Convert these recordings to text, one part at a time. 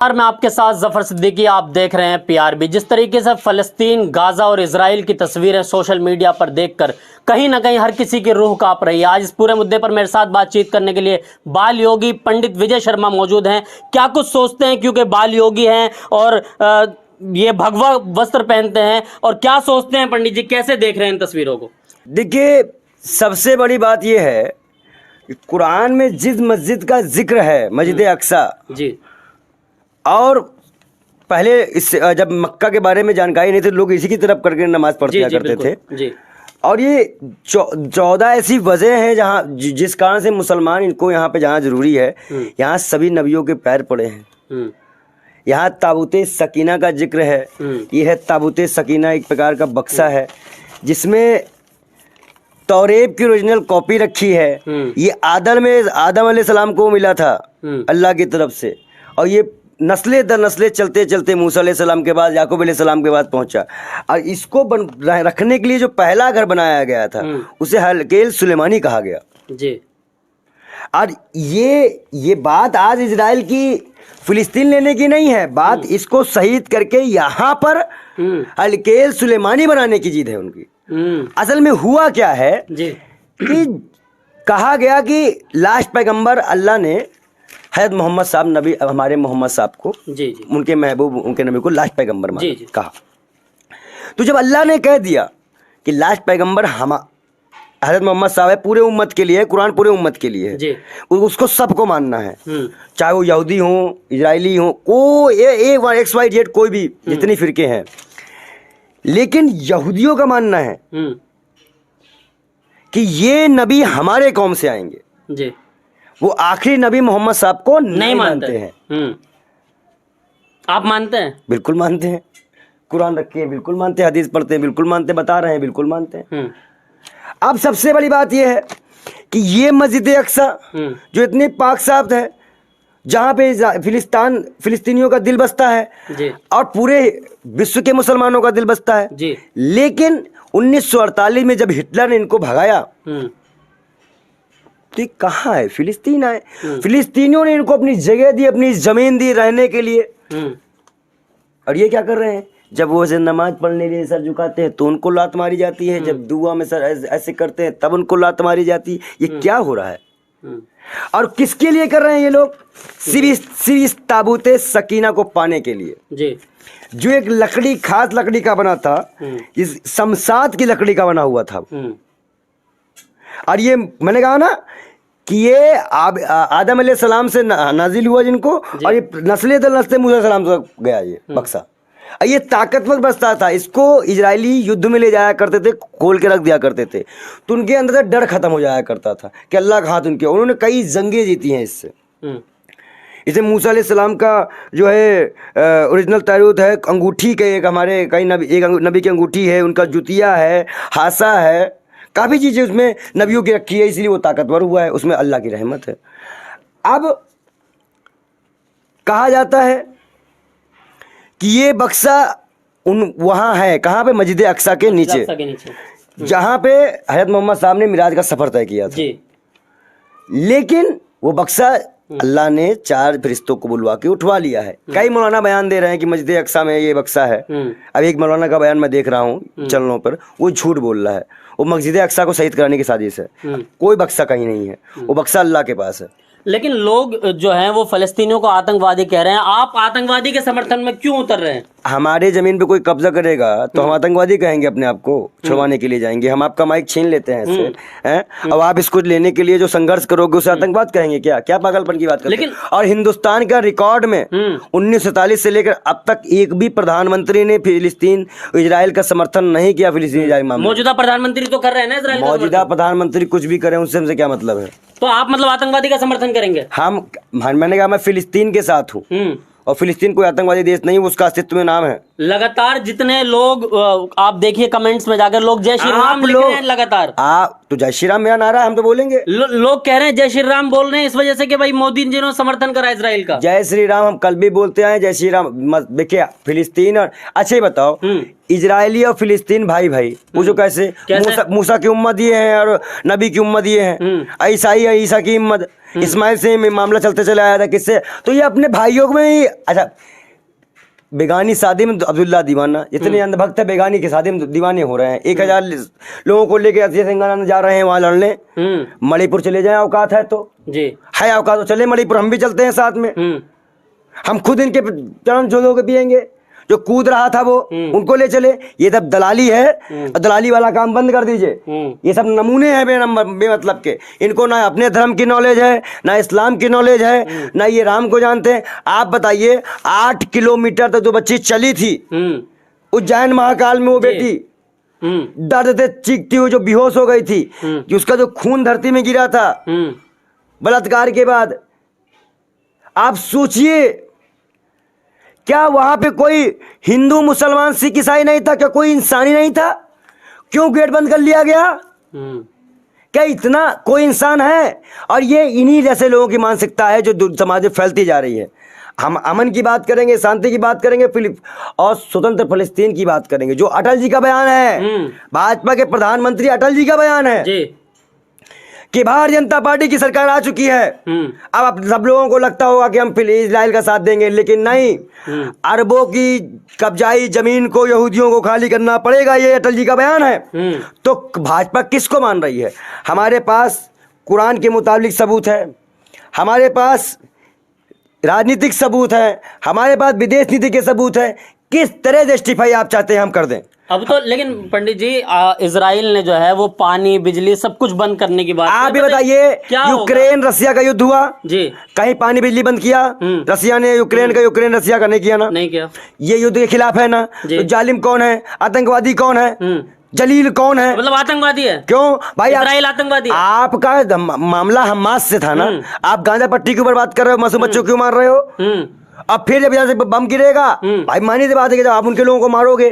और मैं आपके साथ जफर सिद्दीकी, आप देख रहे हैं पीआरबी। जिस तरीके से फलस्तीन, गाजा और इजराइल की तस्वीरें सोशल मीडिया पर देखकर कहीं ना कहीं हर किसी की रूह कांप रही है। आज इस पूरे मुद्दे पर मेरे साथ बातचीत करने के लिए बाल योगी पंडित विजय शर्मा मौजूद हैं। क्या कुछ सोचते हैं, क्योंकि बाल योगी हैं और ये भगवा वस्त्र पहनते हैं, और क्या सोचते हैं पंडित जी, कैसे देख रहे हैं इन तस्वीरों को? देखिए, सबसे बड़ी बात यह है कि कुरान में जिस मस्जिद का जिक्र है, मस्जिद अक्सा जी, और पहले इस जब मक्का के बारे में जानकारी नहीं थी, लोग इसी की तरफ करके नमाज पढ़ते करते थे जी। और ये 14 ऐसी वजह हैं जहाँ जिस कारण से मुसलमान इनको यहाँ पे जाना जरूरी है। यहाँ सभी नबियों के पैर पड़े हैं। यहाँ ताबूते सकीना का जिक्र है। ये है ताबूते सकीना, एक प्रकार का बक्सा है जिसमें तौरेब की ओरिजिनल कॉपी रखी है। ये आदम अलैहिस्सलाम को मिला था अल्लाह की तरफ से, और ये नस्ले दर नस्ले चलते चलते मूसा अलैहिस्सलाम के बाद, याकूब अलैहिस्सलाम के बाद पहुंचा। और इसको रखने के लिए जो पहला घर बनाया गया था उसे हलकेल सुलेमानी कहा गया जी। और ये बात आज इजराइल की फिलिस्तीन लेने की नहीं है, बात इसको शहीद करके यहाँ पर हलकेल सुलेमानी बनाने की जिद है उनकी। असल में हुआ क्या है जी कि कहा गया कि लास्ट पैगंबर अल्लाह ने हज़रत मोहम्मद साहब, नबी हमारे मोहम्मद साहब को, जी जी, उनके महबूब, उनके नबी को लास्ट पैगंबर जी जी, कहा। तो जब अल्लाह ने कह दिया कि लास्ट पैगंबर हम हज़रत मोहम्मद साहब है, पूरे उम्मत के लिए है, कुरान पूरे उम्मत के लिए है, उसको सबको मानना है, चाहे वो यहूदी हो, इजरायली हो, कोई XYZ कोई भी, जितनी फिरके हैं। लेकिन यहूदियों का मानना है कि ये नबी हमारे कौम से आएंगे जी। वो आखिरी नबी मोहम्मद साहब को नहीं मानते हैं। आप मानते हैं? बिल्कुल मानते हैं। कुरान रखे हैं, बिल्कुल मानते हैं। हदीस पढ़ते हैं, बिल्कुल मानते हैं। बता रहे हैं, बिल्कुल मानते हैं। अब सबसे बड़ी बात यह है कि ये मस्जिद अक्सा जो इतनी पाक साफ है, जहाँ पे फिलिस्तीनियों का दिल बसता है जी, और पूरे विश्व के मुसलमानों का दिल बसता है जी। लेकिन 1948 में जब हिटलर ने इनको भगाया तो कहाँ है? फिलिस्तीन आए। फिलिस्तीनियों ने इनको अपनी जगह दी, अपनी जमीन दी रहने के लिए। और ये क्या कर रहे हैं? जब वो ऐसे नमाज पढ़ने के लिए सर झुकाते हैं तो उनको लात मारी जाती है, जब दुआ में सर ऐसे करते हैं तब उनको लात मारी जाती है। ये क्या हो रहा है? और किसके लिए कर रहे हैं ये लोग? सिर्फ इस ताबूते सकीना को पाने के लिए जी, जो एक लकड़ी, खास लकड़ी का बना था, इस शमशाद की लकड़ी का बना हुआ था। और ये मैंने कहा ना कि ये आदम अलैहिस्सलाम से नाजिल हुआ जिनको, और ये नस्ले दर नस्ले मूसा अलैहिस्सलाम तक गया ये बक्सा। ये ताकतवर बस्ता था, इसको इजरायली युद्ध में ले जाया करते थे, खोल के रख दिया करते थे, तो उनके अंदर से डर खत्म हो जाया करता था कि अल्लाह का हाथ उनके। उन्होंने कई जंगें जीती हैं इससे। इसे मूसा अलैहिस्सलाम का जो है ओरिजिनल तारूत है, अंगूठी के एक हमारे कई नबी की अंगूठी है, उनका जुतिया है, हासा है, काफ़ी चीज़ें उसमें नबियों की रखी है, इसलिए वो ताकतवर हुआ है। उसमें अल्लाह की रहमत है। अब कहा जाता है कि ये बक्सा वहाँ है, कहाँ पे? मस्जिद अक्सा के नीचे, जहाँ पे हज़रत मोहम्मद साहब ने मिराज का सफ़र तय किया था। लेकिन वो बक्सा अल्लाह ने 4 फरिश्तों को बुलवा के उठवा लिया है। कई मौलाना बयान दे रहे हैं कि मस्जिद अक्सा में ये बक्सा है। अब एक मौलाना का बयान मैं देख रहा हूँ चैनलों पर, वो झूठ बोल रहा है। वो मस्जिद अक्सा को शहीद कराने की साजिश है। कोई बक्सा कहीं नहीं है, वो बक्सा अल्लाह के पास है। लेकिन लोग जो हैं वो फलस्तीनियों को आतंकवादी कह रहे हैं। आप आतंकवादी के समर्थन में क्यों उतर रहे हैं? हमारे जमीन पे कोई कब्जा करेगा तो हम आतंकवादी कहेंगे, अपने आप को छुड़वाने के लिए जाएंगे। हम आपका माइक छीन लेते हैं इससे, हैं? अब आप इसको लेने के लिए जो संघर्ष करोगे उसे आतंकवाद कहेंगे? क्या पागलपन की बात करते हैं? और हिंदुस्तान का रिकॉर्ड में 1947 से लेकर अब तक एक भी प्रधानमंत्री ने फिलिस्तीन इजराइल का समर्थन नहीं किया। फिलिस्तीन इजराइल मामले मौजूदा प्रधानमंत्री तो कर रहे हैं ना इजराइल। मौजूदा प्रधानमंत्री कुछ भी करें उससे हमसे क्या मतलब है? तो आप मतलब आतंकवादी का समर्थन करेंगे? मैंने कहा मैं फिलिस्तीन के साथ हूँ, और फिलिस्तीन कोई आतंकवादी देश नहीं, उसका अस्तित्व में नाम है। लगातार जितने लोग आप देखिए कमेंट्स में जाकर लोग जय श्री राम लिख रहे हैं लगातार। आप तो जय श्री राम मेरा नारा हम तो बोलेंगे। लोग कह रहे हैं जय श्री राम बोल रहे हैं इस वजह से कि भाई मोदी जी ने समर्थन करा इजराइल का। जय श्री राम हम कल भी बोलते हैं, जय श्री राम। देखिए फिलिस्तीन और अच्छा ही बताओ, इजरायली और फिलिस्तीन भाई भाई पूछो कैसे? मूसा की उम्मत ये है और नबी की उम्मत ये है। ईसाई है, ईसा की उम्मत, इस्माइल से मामला चलते चला आया था किससे? तो ये अपने भाइयों में ही। अच्छा बेगानी शादी में अब्दुल्ला दीवाना, इतने अंधभक्त है बेगानी की शादी में दीवाने हो रहे हैं। 1000 लोगों को लेके अजय सिंह जा रहे हैं वहां लड़ने। मणिपुर चले जाए, औकात है तो जी है, औकात तो चले मणिपुर, हम भी चलते हैं साथ में। हम खुद इनके चरण झोलों के पियेंगे, जो कूद रहा था वो उनको ले चले। ये सब दलाली है, दलाली वाला काम बंद कर दीजिए। ये सब नमूने हैं बेमतलब के। इनको ना अपने धर्म की नॉलेज है, ना इस्लाम की नॉलेज है, ना ये राम को जानते हैं। आप बताइए 8 किलोमीटर तक जो बच्ची चली थी उज्जैन महाकाल में, वो बेटी दर्द से चीखती हुई जो बेहोश हो गई थी, कि उसका जो खून धरती में गिरा था बलात्कार के बाद। आप सोचिए क्या वहां पे कोई हिंदू मुसलमान सिख ईसाई नहीं था? क्या कोई इंसानी नहीं था? क्यों गेट बंद कर लिया गया? क्या इतना कोई इंसान है? और ये इन्हीं जैसे लोगों की मानसिकता है जो समाज में फैलती जा रही है। हम अमन की बात करेंगे, शांति की बात करेंगे, और स्वतंत्र फिलिस्तीन की बात करेंगे, जो अटल जी का बयान है, भाजपा के प्रधानमंत्री अटल जी का बयान है कि भारतीय जनता पार्टी की सरकार आ चुकी है। अब सब लोगों को लगता होगा कि हम इजराइल का साथ देंगे, लेकिन नहीं, अरबों की कब्जाई जमीन को यहूदियों को खाली करना पड़ेगा, ये अटल जी का बयान है। तो भाजपा किसको मान रही है? हमारे पास कुरान के मुताबिक सबूत है, हमारे पास राजनीतिक सबूत है, हमारे पास विदेश नीति के सबूत है। किस तरह जस्टिफाई आप चाहते हैं हम कर दें? अब तो लेकिन पंडित जी इजराइल ने जो है वो पानी बिजली सब कुछ बंद करने की बात। आप भी बताइए, यूक्रेन रसिया का युद्ध हुआ जी, कहीं पानी बिजली बंद किया रसिया ने यूक्रेन का? यूक्रेन रसिया का नहीं किया ना, नहीं किया। ये युद्ध के खिलाफ है ना? तो जालिम कौन है? आतंकवादी कौन है? जलील कौन है? मतलब आतंकवादी है। क्यों भाई? इजराइल आतंकवादी। आपका मामला हमास से था ना, आप गांजा पट्टी के ऊपर बात कर रहे हो, मासूम बच्चों क्यों मार रहे हो? अब फिर जब यहाँ से बम गिरेगा, भाई मानी से बात है कि जब आप उनके लोगों को मारोगे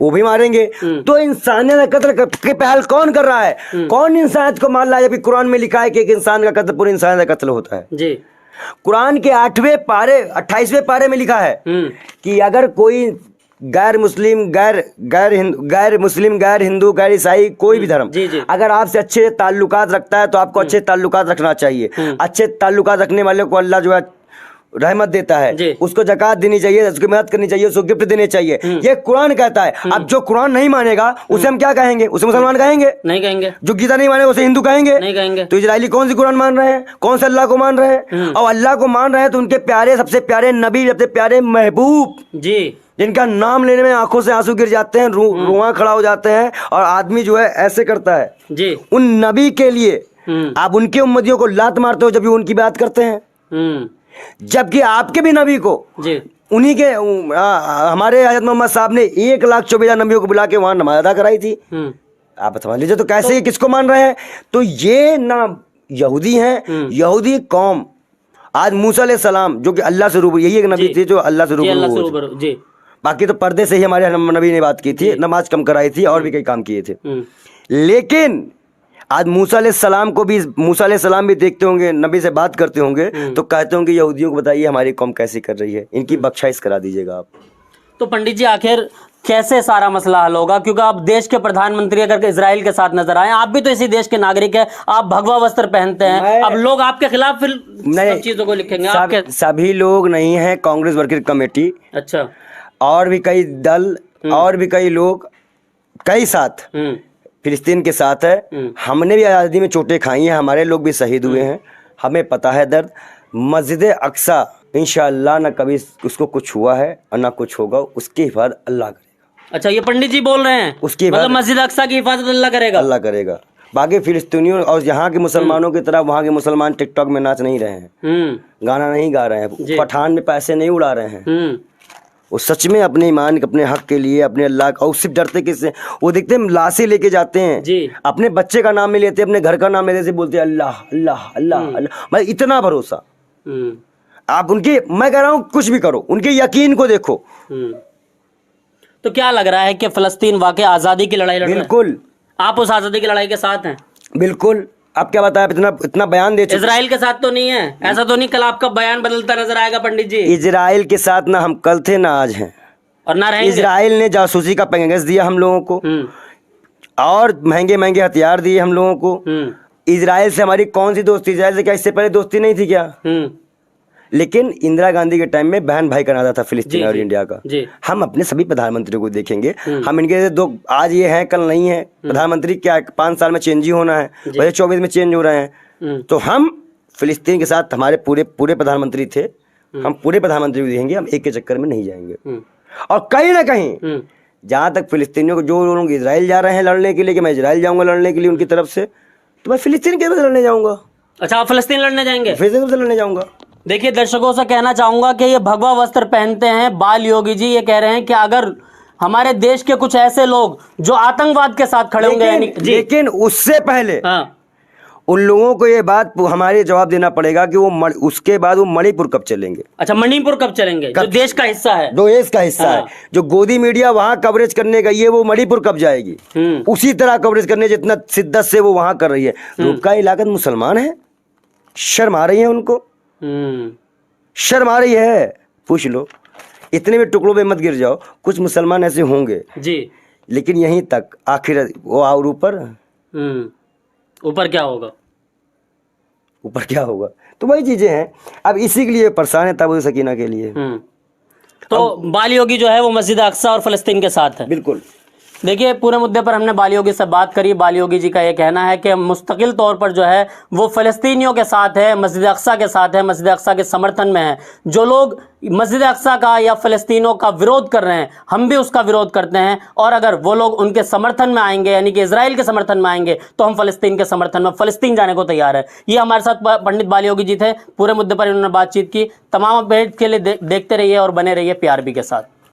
वो भी मारेंगे। तो इंसानियत का कत्ल के पहल कौन कर रहा है? कौन इंसानियत को मार रहा है? जबकि कुरान में लिखा है कि एक इंसान का कत्ल पूरे इंसानियत का कत्ल होता है जी। कुरान के 8वें पारे 28वें पारे में लिखा है कि अगर कोई गैर मुस्लिम गैर हिंदू गैर ईसाई कोई भी धर्म अगर आपसे अच्छे ताल्लुकात रखता है तो आपको अच्छे ताल्लुकात रखना चाहिए। अच्छे ताल्लुकात रखने वाले को अल्लाह जो है रहमत देता है, उसको ज़कात देनी चाहिए, उसकी मदद करनी चाहिए, उसको गिफ्ट देने चाहिए। ये कुरान कहता है। अब जो कुरान नहीं मानेगा उसे हम क्या कहेंगे? उसे मुसलमान कहेंगे? नहीं कहेंगे। जो गीता नहीं मानेगा उसे हिंदू कहेंगे? नहीं कहेंगे। तो इजरायली कौन सी कुरान मान रहे हैं? कौन से अल्लाह को मान रहे हैं? और अल्लाह को मान रहे हैं तो उनके प्यारे, सबसे प्यारे नबी, सबसे प्यारे महबूब जी, जिनका नाम लेने में आंखों से आंसू गिर जाते हैं, रुआं खड़ा हो जाते हैं और आदमी जो है ऐसे करता है जी, उन नबी के लिए आप उनके उम्मतियों को लात मारते हो जब उनकी बात करते हैं। जबकि आपके भी नबी को जी उन्हीं के हमारे हज़रत मोहम्मद साहब ने 1,24,000 नबियों को बुला के वहां नमाज अदा कराई थी। आप समझ लीजिए तो कैसे तो, किसको मान रहे हैं? तो ये ना यहूदी हैं, यहूदी कौम। आज मूसा अलैहिस्सलाम जो कि अल्लाह से रूबरू, यही एक नबी थे जो अल्लाह से रूबरू जी। बाकी तो पर्दे से ही हमारे नबी ने बात की थी, नमाज कम कराई थी और भी कई काम किए थे। लेकिन आज मूसा अलैहिस्सलाम भी देखते होंगे, नबी से बात करते होंगे तो कहते होंगे यहूदियों को बताइए हमारी कौम कैसी कर रही है, इनकी बख्शाइश करा दीजिएगा आप। तो पंडित जी आखिर कैसे सारा मसला हल होगा? क्योंकि आप देश के प्रधानमंत्री अगर इजराइल के साथ नजर आए, आप भी तो इसी देश के नागरिक हैं, आप भगवा वस्त्र पहनते हैं, अब लोग आपके खिलाफ फिर सब चीजों को लिखेंगे। आपके सभी लोग नहीं है, कांग्रेस वर्किंग कमेटी, अच्छा, और भी कई दल और भी कई लोग कई साथ फिलिस्तीन के साथ है। हमने भी आज़ादी में चोटें खाई हैं, हमारे लोग भी शहीद हुए हैं, हमें पता है दर्द। मस्जिद अक्सा इंशाअल्लाह ना कभी उसको कुछ हुआ है और ना कुछ होगा, उसकी हिफाजत अल्लाह करेगा। अच्छा, ये पंडित जी बोल रहे हैं उसकी मतलब मस्जिद अक्सा की हिफाजत अल्लाह करेगा? अल्लाह करेगा। बाकी फिलिस्तीनियों और यहाँ के मुसलमानों की तरह वहाँ के मुसलमान टिकटॉक में नाच नहीं रहे हैं, गाना नहीं गा रहे हैं, पठान में पैसे नहीं उड़ा रहे हैं। वो सच में अपने ईमान, अपने हक के लिए, अपने अल्लाह का, और सिर्फ डरते किससे? वो देखते हैं लाशें लेके जाते हैं जी, अपने बच्चे का नाम नहीं लेते, अपने घर का नाम लेते से बोलते हैं अल्लाह अल्लाह अल्लाह अल्लाह। मतलब इतना भरोसा। आप उनके, मैं कह रहा हूँ कुछ भी करो, उनके यकीन को देखो। तो क्या लग रहा है कि फलस्तीन वाकई आज़ादी की लड़ाई लड़ रहा है? बिल्कुल। आप उस आज़ादी की लड़ाई के साथ हैं? बिल्कुल। आप क्या बताया, इतना इतना बयान दे चुके। इजराइल के साथ तो नहीं है? ऐसा तो नहीं कल आपका बयान बदलता नजर आएगा पंडित जी? इजराइल के साथ ना हम कल थे ना आज हैं, और ना रहेंगे। इजराइल ने जासूसी का पैंगस दिया हम लोगों को, और महंगे महंगे हथियार दिए हम लोगों को। इजराइल से हमारी कौन सी दोस्ती? इजराइल से क्या इससे पहले दोस्ती नहीं थी क्या? लेकिन इंदिरा गांधी के टाइम में बहन भाई का नाता था फिलिस्तीन और इंडिया का। हम अपने सभी प्रधानमंत्रियों को देखेंगे, हम इनके दो आज ये हैं कल नहीं है प्रधानमंत्री, क्या 5 साल में चेंज ही होना है, वैसे 24 में चेंज हो रहे हैं। तो हम फिलिस्तीन के साथ हमारे पूरे पूरे प्रधानमंत्री थे, हम पूरे प्रधानमंत्री को देखेंगे, हम एक के चक्कर में नहीं जाएंगे। और कहीं ना कहीं जहाँ तक फिलिस्तीनियों को, जो लोग इजराइल जा रहे हैं लड़ने के लिए कि मैं इजराइल जाऊंगा लड़ने के लिए उनकी तरफ से, तो मैं फिलिस्तीन की तरफ से लड़ने जाऊंगा। अच्छा, आप फिलिस्तीन लड़ने जाएंगे? फिलिस्तीन से लड़ने जाऊंगा। देखिए, दर्शकों से कहना चाहूंगा कि ये भगवा वस्त्र पहनते हैं बाल योगी जी। ये कह रहे हैं कि अगर हमारे देश के कुछ ऐसे लोग जो आतंकवाद के साथ खड़े होंगे, लेकिन उससे पहले उन लोगों को ये बात हमारे जवाब देना पड़ेगा कि वो उसके बाद वो मणिपुर कब चलेंगे। अच्छा, मणिपुर कब चलेंगे? जो देश का हिस्सा है, जो देश का हिस्सा है, जो गोदी मीडिया वहां कवरेज करने गई है, वो मणिपुर कब जाएगी? उसी तरह कवरेज करने जितना शिद्दत से वो वहां कर रही है। रुका इलाका मुसलमान है, शर्म आ रही है उनको, शर्म आ रही है। पूछ लो, इतने में टुकड़ों पे मत गिर जाओ, कुछ मुसलमान ऐसे होंगे जी, लेकिन यहीं तक। आखिर वो और ऊपर ऊपर क्या होगा? ऊपर क्या होगा? तो वही चीजें हैं। अब इसी के लिए परेशान है तब सकीना के लिए। तो बाल योगी जो है वो मस्जिद अक्सा और फलस्तीन के साथ है। बिल्कुल। देखिए, पूरे मुद्दे पर हमने बाल योगी से बात करी। बाल योगी जी का ये कहना है कि मुस्तकिल तौर पर जो है वो फ़लस्तीनियों के साथ है, मस्जिद अक्सा के साथ है, मस्जिद अक्सा के समर्थन में है। जो लोग मस्जिद अक्सा का या फ़लस्तीनियों का विरोध कर रहे हैं, हम भी उसका विरोध करते हैं। और अगर वो लोग उनके समर्थन में आएंगे, यानी कि इजराइल के समर्थन में आएंगे, तो हम फ़लस्तीन के समर्थन में फ़लस्तीन जाने को तैयार है। ये हमारे साथ पंडित बाल योगी जी थे। पूरे मुद्दे पर इन्होंने बातचीत की। तमाम अपडेट के लिए देखते रहिए और बने रहिए PRB के साथ।